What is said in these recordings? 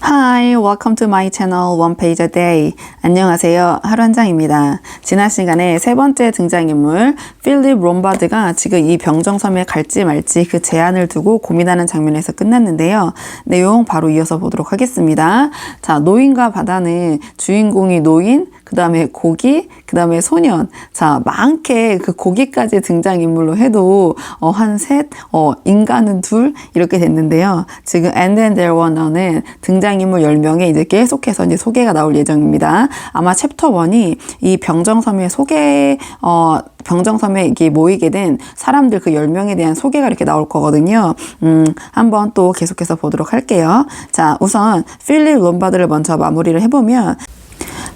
Hi, welcome to my channel One Page a Day. 안녕하세요. 하루 한 장입니다. 지난 시간에 세 번째 등장인물 필립 롬바드가 지금 이 병정섬에 갈지 말지 그 제안을 두고 고민하는 장면에서 끝났는데요. 내용 바로 이어서 보도록 하겠습니다. 자, 노인과 바다는 주인공이 노인, 그 다음에 고기, 그 다음에 소년. 자, 많게 그 고기까지 등장인물로 해도 한 셋, 인간은 둘 이렇게 됐는데요. 지금 And Then There Were None은 등장인물 10명에 이제 계속해서 이제 소개가 나올 예정입니다. 아마 챕터 1이 이 병정섬의 병정섬에 이렇게 모이게 된 사람들 그 10명에 대한 소개가 이렇게 나올 거거든요. 한번 또 계속해서 보도록 할게요. 자, 우선 필립 롬바드를 먼저 마무리를 해보면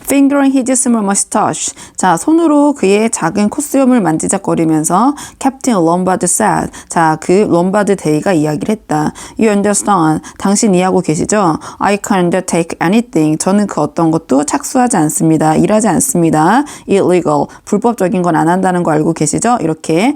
Fingering his small mustache. 자, 손으로 그의 작은 콧수염을 만지작거리면서 캡틴 롬바드 said. 자, 그 롬바드 데이가 이야기를 했다. You understand. 당신 이해하고 계시죠? I can't undertake anything. 저는 그 어떤 것도 착수하지 않습니다. 일하지 않습니다. Illegal. 불법적인 건 안 한다는 거 알고 계시죠? 이렇게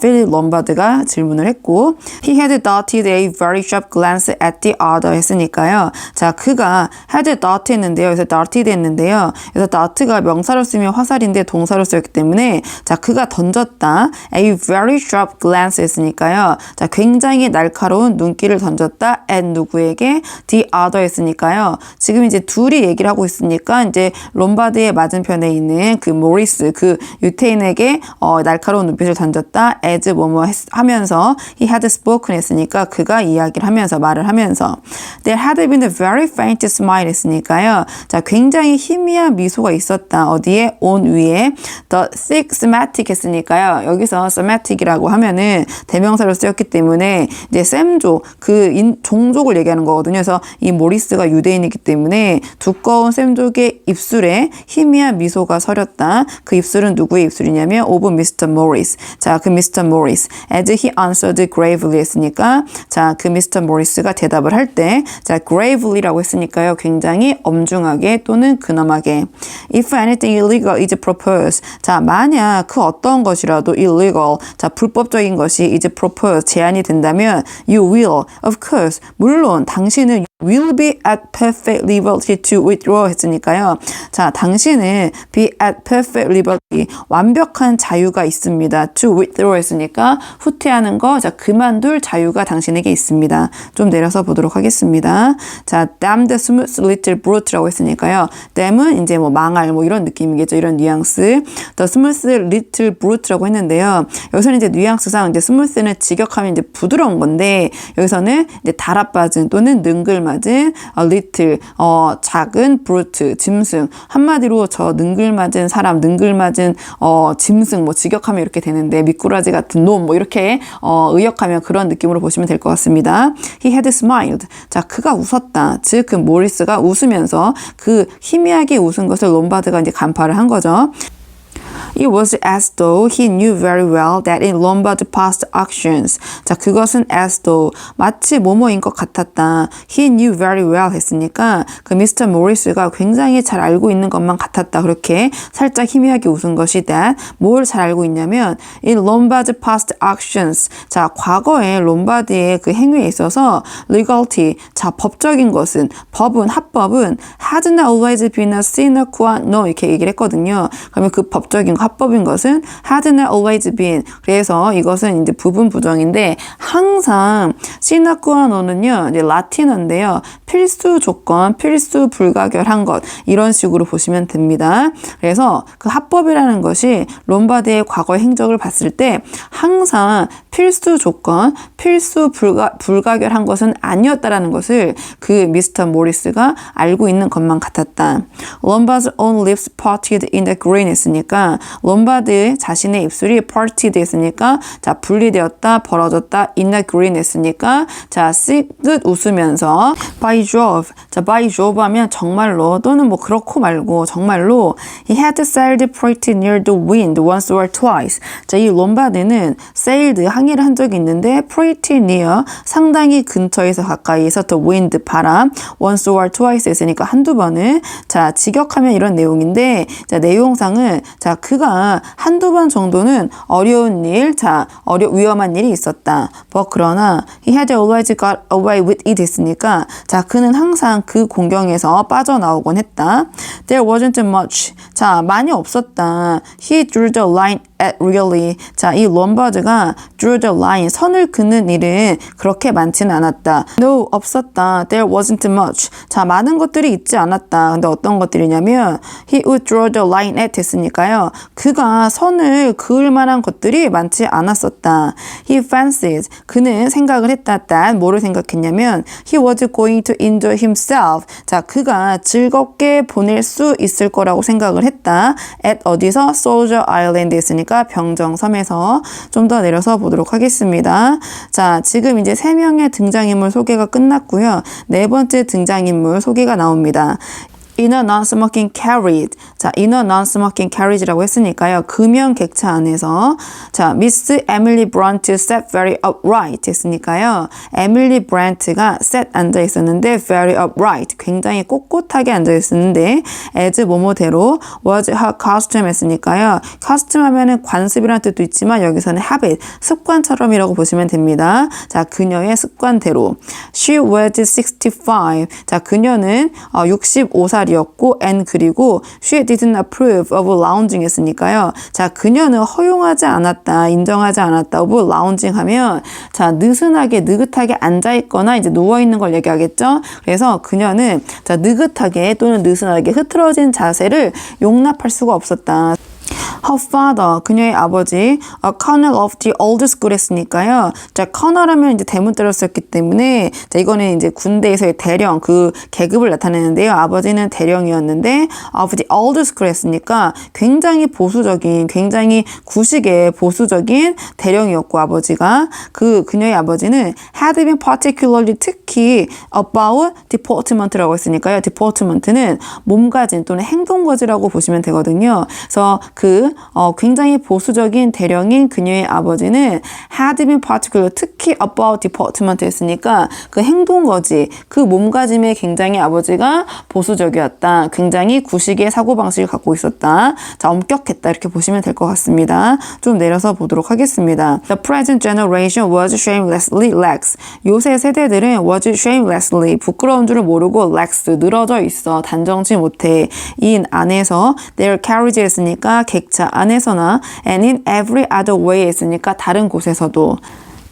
필립 롬바드가 질문을 했고 He had darted a very sharp glance at the other 했으니까요. 자, 그가 had dart 했는데요. 그래서 darted 했는데요. 그래서 dart가 명사로 쓰면 화살인데 동사로 쓰였기 때문에 자, 그가 던졌다. A very sharp glance 했으니까요. 자, 굉장히 날카로운 눈길을 던졌다. at 누구에게? the other 했으니까요. 지금 이제 둘이 얘기를 하고 있으니까 이제 롬바드의 맞은편에 있는 그 모리스, 그 유태인에게 날카로운 눈빛을 던졌다. as 뭐뭐 하면서 he had spoken 했으니까 그가 이야기를 하면서 말을 하면서 there had been a very faint smile 했으니까요. 자, 굉장히 희미한 미소가 있었다. 어디에? on 위에 the thick semantic 했으니까요. 여기서 semantic이라고 하면은 대명사로 쓰였기 때문에 이제 셈족, 그 종족을 얘기하는 거거든요. 그래서 이 모리스가 유대인이기 때문에 두꺼운 셈족의 입술에 희미한 미소가 서렸다. 그 입술은 누구의 입술이냐면 of Mr. Morris. 자, 그 Mr. Morris. As he answered gravely 했으니까 자, 그 Mr. Morris가 대답을 할 때 자, gravelly라고 했으니까요. 굉장히 엄중하게 또는 근엄하게 If anything illegal is proposed. 자, 만약 그 어떤 것이라도 illegal, 자, 불법적인 것이 is proposed, 제안이 된다면 you will, of course, 물론 당신은 will be at perfect liberty to withdraw 했으니까요. 자, 당신은 be at perfect liberty, 완벽한 자유가 있습니다. to withdraw 했으니까 후퇴하는 거, 자, 그만둘 자유가 당신에게 있습니다. 좀 내려서 보도록 하겠습니다. 자, damn the smooth little brute라고 했으니까요. damn은 이제 뭐 망할 뭐 이런 느낌이겠죠. 이런 뉘앙스. the smooth little brute라고 했는데요. 여기서는 이제 뉘앙스상 이제 smooth는 직역하면 이제 부드러운 건데 여기서는 이제 달아빠진 또는 능글맞은 little 작은 brute 짐승. 한마디로 저 능글맞은 사람, 능글맞은 짐승 뭐 직역하면 이렇게 되는데 미꾸라지 같은 놈 뭐 이렇게 의역하면 그런 느낌으로 보시면 될 것 같습니다. He had smiled. 자, 그가 웃었다. 즉 그 모리스가 웃으면서 그 희미하게 웃은 것을 롬바드가 이제 간파를 한 거죠. It was as though he knew very well that in Lombard past actions. 자, 그것은 as though 마치 뭐뭐인 것 같았다. He knew very well 했으니까 그 미스터 모리스가 굉장히 잘 알고 있는 것만 같았다. 그렇게 살짝 희미하게 웃은 것이 that 뭘 잘 알고 있냐면 in Lombard past actions. 자, 과거에 롬바드의 그 행위에 있어서 legality. 자, 법적인 것은 법은 합법은 had not always been a sine qua non 이렇게 얘기를 했거든요. 그러면 그 법적인 합법인 것은 had not always been. 그래서 이것은 이제 부분 부정인데 항상 sine qua non은요 이제 라틴어인데요. 필수 조건, 필수 불가결한 것 이런 식으로 보시면 됩니다. 그래서 그 합법이라는 것이 롬바드의 과거 행적을 봤을 때 항상 필수 조건, 필수 불가결한 것은 아니었다라는 것을 그 미스터 모리스가 알고 있는 것만 같았다. Lombard's own lips parted in the green 했으니까 롬바드 자신의 입술이 parted 했으니까 자, 분리되었다, 벌어졌다, in the green 했으니까 자, 쓱 웃으면서 by Jove. 자, by Jove 하면 정말로 또는 뭐 그렇고 말고 정말로 he had sailed pretty near the wind once or twice. 자, 이 롬바드는 sailed 항해를 한 적이 있는데 pretty near 상당히 근처에서 가까이에서 the wind 바람 once or twice 했으니까 한두 번은 자, 직역하면 이런 내용인데 자, 내용상은 자, 그가 한두 번 정도는 어려운 일, 자, 위험한 일이 있었다. 그러나 he had always got away with it 했으니까 자, 그는 항상 하지만 그 공경에서 빠져나오곤 했다. There wasn't much. 자, 많이 없었다. He drew the line at really. 자, 이 롬바드가 drew the line, 선을 긋는 일은 그렇게 많지는 않았다. No, 없었다. There wasn't much. 자, 많은 것들이 있지 않았다. 근데 어떤 것들이냐면 he would draw the line at 했으니까요. 그가 선을 그을 만한 것들이 많지 않았었다. He fancied. 그는 생각을 했다. that 뭐를 생각했냐면 he was going to enjoy himself. 자, 그가 즐겁게 보낼 수 있을 거라고 생각을 했다. at 어디서? Soldier Island 했으니까 병정섬에서. 좀 더 내려서 보도록 하겠습니다. 자, 지금 이제 3명의 등장인물 소개가 끝났고요. 4번째 등장인물 소개가 나옵니다. In a non-smoking carriage. 자, in a non-smoking carriage라고 했으니까요. 금연 객차 안에서. 자, Miss Emily Brant sat very upright 했으니까요. 에밀리 브란트가 sat 앉아 있었는데 very upright. 굉장히 꼿꼿하게 앉아 있었는데 as 뭐뭐대로 was her costume 했으니까요. costume 하면은 관습이라는 뜻도 있지만 여기서는 habit, 습관처럼이라고 보시면 됩니다. 자, 그녀의 습관대로. She was 65. 자, 그녀는 65살이었고 and 그리고 she didn't approve of lounging 했으니까요. 자, 그녀는 허용하지 않았다, 인정하지 않았다. of lounging 하면 자, 느긋하게 앉아 있거나 이제 누워 있는 걸 얘기하겠죠. 그래서 그녀는 자, 느긋하게 또는 느슨하게 흐트러진 자세를 용납할 수가 없었다. Her father, 그녀의 아버지, a colonel of the old school 했으니까요. 자, colonel하면 이제 대문자로 썼기 때문에, 자, 이거는 이제 군대에서의 대령, 그 계급을 나타내는데요. 아버지는 대령이었는데, of the old school 했으니까 굉장히 보수적인, 굉장히 구식의 보수적인 대령이었고, 아버지가. 그녀의 아버지는 had been particularly 특히 about deportment라고 했으니까요. deportment는 몸가짐 또는 행동거지라고 보시면 되거든요. 그래서 굉장히 보수적인 대령인 그녀의 아버지는 had been particular, 특히 about deportment 했으니까 그 행동거지, 그 몸가짐에 굉장히 아버지가 보수적이었다. 굉장히 구식의 사고방식을 갖고 있었다. 자, 엄격했다. 이렇게 보시면 될 것 같습니다. 좀 내려서 보도록 하겠습니다. The present generation was shamelessly lax. 요새 세대들은 was shamelessly, 부끄러운 줄을 모르고 lax, 늘어져 있어. 단정치 못해. in 안에서 their carriage 했으니까 객차 안에서나 and in every other way 했으니까 다른 곳에서도.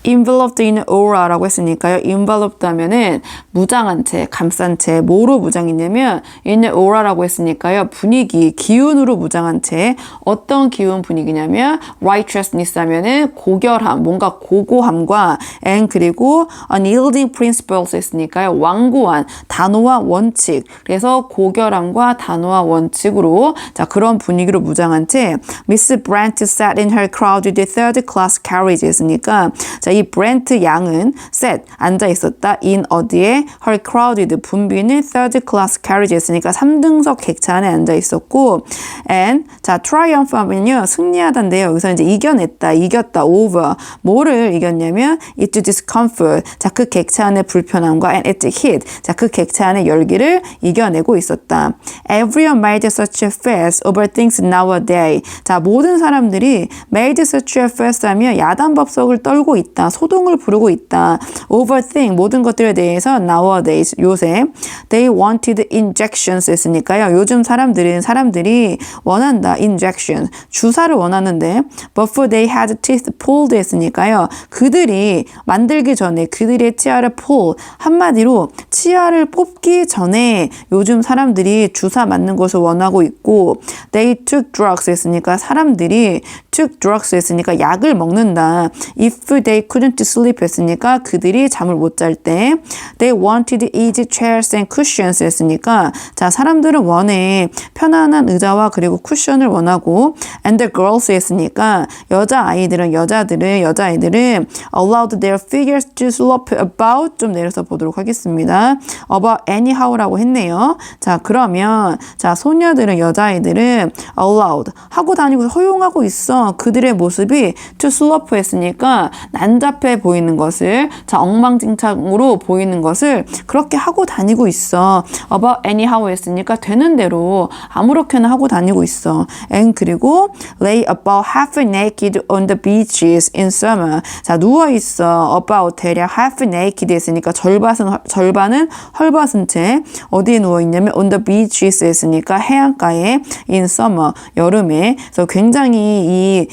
enveloped in aura라고 했으니까요. enveloped 하면은 무장한 채, 감싼 채, 뭐로 무장했냐면 in aura라고 했으니까요. 분위기, 기운으로 무장한 채. 어떤 기운 분위기냐면 righteousness 하면은 고결함, 뭔가 고고함과 and 그리고 unyielding principles 했으니까요. 완고한 단호와 원칙. 그래서 고결함과 단호와 원칙으로 자, 그런 분위기로 무장한 채 Miss Brant sat in her crowded third class carriage 했으니까 자, 이 브렌트 양은 sat, 앉아 있었다. in 어디에? her crowded, 붐비는 third class carriage 했으니까 3등석 객차 안에 앉아 있었고 and 자, triumph 하면요. 승리하다인데요. 여기서 이제 이겼다, over. 뭐를 이겼냐면 its discomfort. 자, 그 객차 안의 불편함과 and its heat. 자, 그 객차 안의 열기를 이겨내고 있었다. Everyone made such a fuss over things nowadays. 자, 모든 사람들이 made such a fuss 하면 야단법석을 떨고 있다. 소동을 부르고 있다. Overthink, 모든 것들에 대해서 nowadays, 요새. They wanted injections 했으니까요. 요즘 사람들이 원한다. injection, 주사를 원하는데 but for they had teeth pulled 했으니까요. 그들이 만들기 전에 그들의 치아를 pull, 한마디로 치아를 뽑기 전에 요즘 사람들이 주사 맞는 것을 원하고 있고 they took drugs 했으니까 사람들이 took drugs 했으니까 약을 먹는다. If they couldn't sleep 했으니까 그들이 잠을 못 잘 때 they wanted easy chairs and cushions 했으니까 자, 사람들은 원해 편안한 의자와 그리고 쿠션을 원하고 and the girls 했으니까 여자아이들은 allowed their figures to slope about. 좀 내려서 보도록 하겠습니다. about anyhow라고 했네요. 자, 그러면 자, 여자아이들은 allowed 하고 다니고 허용하고 있어. 그들의 모습이 to slope 했으니까 번잡해 보이는 것을, 자, 엉망진창으로 보이는 것을 그렇게 하고 다니고 있어. about anyhow 했으니까 되는 대로 아무렇게나 하고 다니고 있어. and 그리고 lay about half naked on the beaches in summer. 자, 누워 있어. about 대략 half naked 했으니까 절반은 헐벗은 채 어디에 누워 있냐면 on the beaches 했으니까 해안가에 in summer 여름에. 그래서 굉장히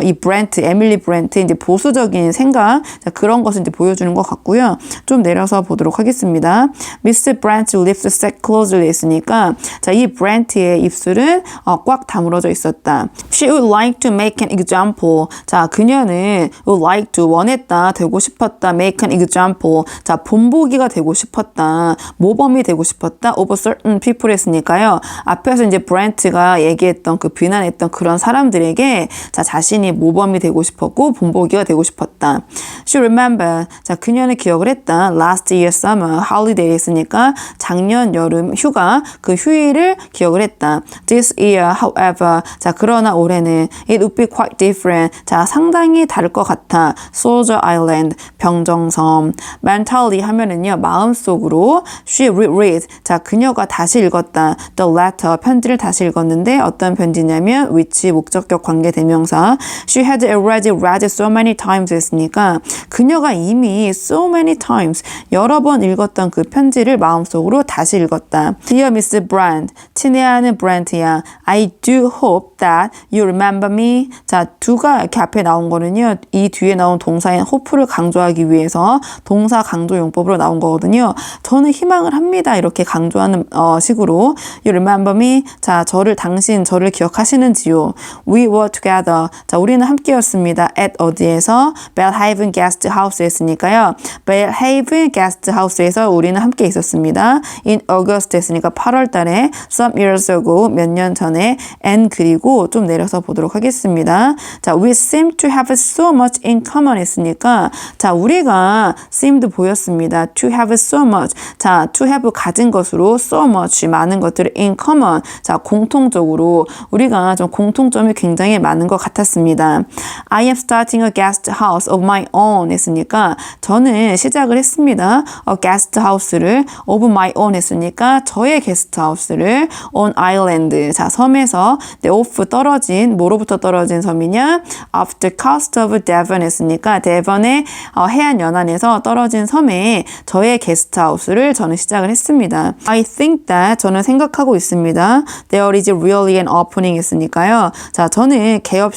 이 브랜트, 에밀리 브랜트 이제 보수적인 생각, 자, 그런 것을 이제 보여주는 것 같고요. 좀 내려서 보도록 하겠습니다. Mr. Brent's lips sat closely 했으니까 자, 이 브랜트의 입술은 꽉 다물어져 있었다. She would like to make an example. 자, 그녀는 would like to 원했다, 되고 싶었다, make an example. 자, 본보기가 되고 싶었다, 모범이 되고 싶었다, of certain people 했으니까요. 앞에서 이제 브랜트가 얘기했던 그 비난했던 그런 사람들에게 자, 자신이 모범이 되고 싶었고 본보기가 되고 싶었다. She remembered. 자, 그녀는 기억을 했다. Last year summer holiday 했으니까 작년 여름 휴가, 그 휴일을 기억을 했다. This year, however. 자, 그러나 올해는 it would be quite different. 자, 상당히 다를 것 같아. Soldier Island, 병정섬. Mentally 하면은요, 마음속으로 she reread. 자, 그녀가 다시 읽었다. The letter, 편지를 다시 읽었는데 어떤 편지냐면 which 목적격 관계 대명사. She had already read so many times 했으니까 그녀가 이미 so many times 여러 번 읽었던 그 편지를 마음속으로 다시 읽었다. Dear Miss Brand, 친애하는 브랜트야. I do hope that you remember me. 자, do가 이렇게 앞에 나온 거는요, 이 뒤에 나온 동사인 hope를 강조하기 위해서 동사 강조 용법으로 나온 거거든요. 저는 희망을 합니다. 이렇게 강조하는 식으로 you remember me. 자, 당신 저를 기억하시는지요. We were together. 자, 우리는 함께였습니다. at 어디에서? Belhaven Guest House 했으니까요. Belhaven Guest House에서 우리는 함께 있었습니다. In August 했으니까 8월 달에 some years ago 몇 년 전에 and 그리고 좀 내려서 보도록 하겠습니다. 자, we seem to have so much in common 했으니까 자, 우리가 seemed 보였습니다. to have so much. 자, to have 가진 것으로 so much 많은 것들을 in common. 자, 공통적으로 우리가 좀 공통점이 굉장히 많은 것 같았습니다. I am starting a guest house of my own 했으니까 저는 시작을 했습니다. a guest house를 of my own 했으니까 저의 게스트 하우스를 on island. 자, 섬에서 off 떨어진, 뭐로부터 떨어진 섬이냐? off the coast of Devon 했으니까 대번의 해안 연안에서 떨어진 섬에 저의 게스트 하우스를 저는 시작을 했습니다. I think that 저는 생각하고 있습니다. There is really an opening 했으니까요. 자, 저는 개업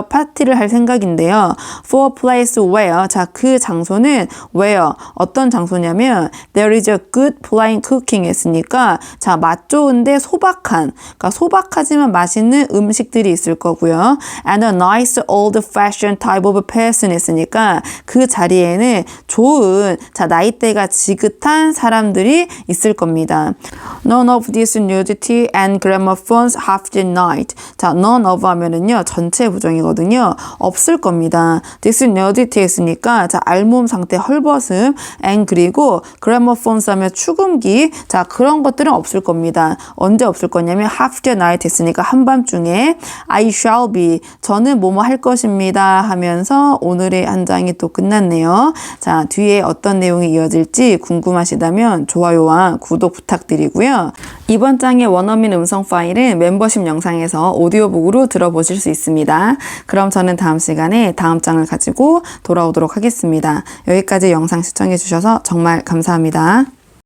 파티를 할 생각인데요. For a place where. 자, 그 장소는 where. 어떤 장소냐면 there is a good plain cooking 했으니까 자, 맛 좋은데 소박한. 그러니까 소박하지만 맛있는 음식들이 있을 거고요. And a nice old fashioned type of person 했으니까 그 자리에는 좋은 자, 나이대가 지긋한 사람들이 있을 겁니다. None of this nudity and gramophones half the night. 자, none of 하면은요, 전체 부정이거든요. 없을 겁니다. This nudity 했으니까 자, 알몸 상태 헐벗음 and 그리고 gramophones 하면 축음기. 자, 그런 것들은 없을 겁니다. 언제 없을 거냐면 half the night 했으니까 한밤중에 I shall be. 저는 뭐뭐 할 것입니다 하면서 오늘의 한 장이 또 끝났네요. 자, 뒤에 어떤 내용이 이어질지 궁금하시다면 좋아요와 구독 부탁드리고요. 이번 장의 원어민 음성 파일은 멤버십 영상에서 오디오북으로 들어보실 수 있습니다. 그럼 저는 다음 시간에 다음 장을 가지고 돌아오도록 하겠습니다. 여기까지 영상 시청해 주셔서 정말 감사합니다.